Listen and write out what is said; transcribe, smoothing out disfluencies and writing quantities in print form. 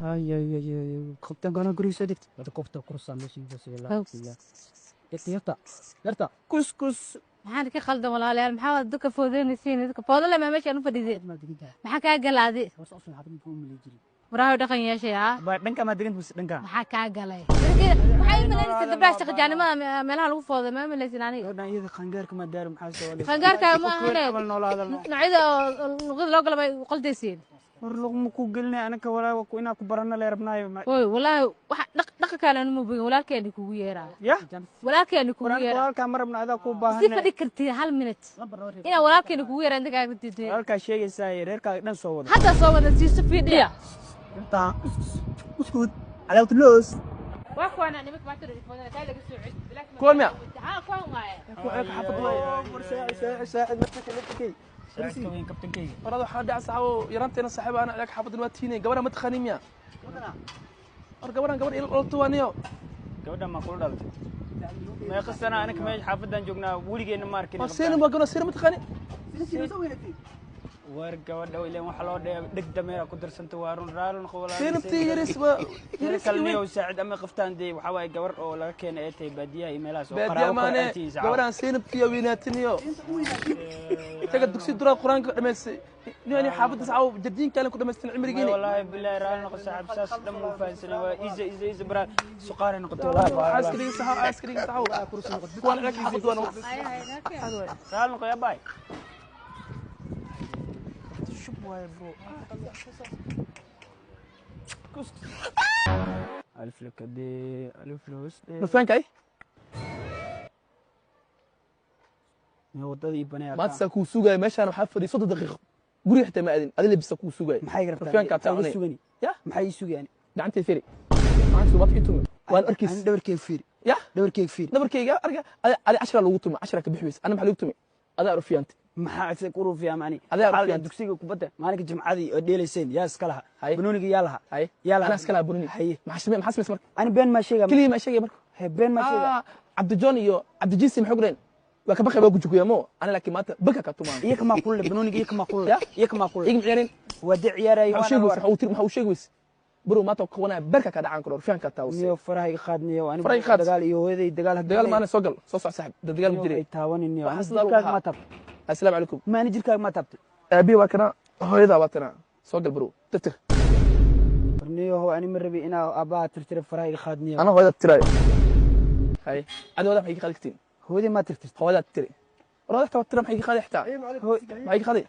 ay qoftan kana guriisa dhigtay wada qofta kursa meeshii bas يا يرتا كسكس maxaan ka khaldan walaalayaal maxaa wada dadka foodeynaysiin dadka foodale ma meeshaan u fadhiday maxaa kaa galaaday waraayo dhaqan yeeshay ha dhanka ma digin dhanka maxaa kaa galay waxay imanaysaa gabdhaha shaqo jaanimada meelaha lagu fooday ma imanaysin aniga gabdhan iyada qangaarka ma daaru maxaa soo wali qangaarka ma ahane noocyada luqada loo galay qaldaysiin war luqma ku galnay anaka walaa ku inaa ku barana la rabnaayo oy walaahi wax dhaqankaana ma bogin walaalkeeni kugu yeeraa ya walaalkeeni kugu yeeraa walaalka ma rabna adaa ku baahan si fadhi kartid hal minute ina walaalkeeni kugu yeeraa inta kaaga diiday walaalka sheegaysaa reerkaaga dhan soo wada hadda soo wada si fiidhiya inta uskud على طلوس واكو انا نمك ما تريد فوضى كاي لك سعود كون ميا ها كون واي حفظ الله ساعد نفسك لك وين كابتن كي وراد waxaa dhac saxabo yaranteena saaxiib aan ilaag xabad waatiinay gabadha ma taqaaniya gabadhan il tuwaniyo gabadha ma kula dhaltay ma qasana anaka meesh xaafadan joognaa waligeena ma arkin seen ma gano seen ma taqaani war gabadha ileen waxa loo dhig dameera ku darsanta waa run raalun qowlaan seen tiiris ba kalniyo saacid ama qaftaan day waxa way gabar oo laga keenay ay tay baadiyaha imeelaas oo qaraawo ka tiisa gabadhan seen tiya winaatiniyo taga dugsi dura quraanka dhameysay يعني حافظ ساعه جدين كان كنا مستن عمريين والله بالله راه نقص صاحب ساس دم وفانسنا اذا برا سقار نقطه والله عسكري صحه عسكري صحه كرسي نقطه وانا لك حافظ وانا تعال نقول يا باي شوف واي برو الف لك دي الف فلوس فين كاي ما ودادي بنات ما تسكو سوغاي ماشي انا حافظ 30 دقيقه guri xita ma aadin adil bisa ku sugay maxay garabtaa rafyaanka taaway sugani ya maxay sugayaan gacantay firi aan soo baad ituma waan arkis aan dhabarkay firi ya dhabarkayga arga ali 10 lagu tuma 10 ka bixweys ana maxay lagu tumi adaa rafyaanti maxaa ku ruufiya maani adaa rafyaan dugsiga kubadda maalinka jimcadii oo dheelayseen yaa iska laha banooniga yaa laha ana iska laha banooni maxaa marka ani been ma sheega kaliya ma sheega marka been ma sheega Abdu John iyo Abdu Jinsi maxay ogleen waa ka baqay waa ku jukuyamo ana laakiin maanta baka ka tumaan iyaka ma kulli banooniga iyaka ma kulli igim ciyaareen wadi ciyaarayo waxa uu sheegay bro maanta ka wana barka ka dhacan karo fianka taawsi niyo farahay qaadniyo ani dagaal iyo hooyaday dagaal maana soo gal soo saaxib dagaal ma jiray ay taawaniyo jirkaaga ma tab assalaamu alaykum maana jirkaaga ma tabtay abi waa kana hooyada waa kana soo gal bro tirtir niyo ho ani marabi ina aba tirtir farahay qaadniyo ana hooyada tiray hay adooda maxay qaadiktiin hooyada ma tirtir hooyada tiray roodta tirtir maxay qaadi xtaa maxay qaadi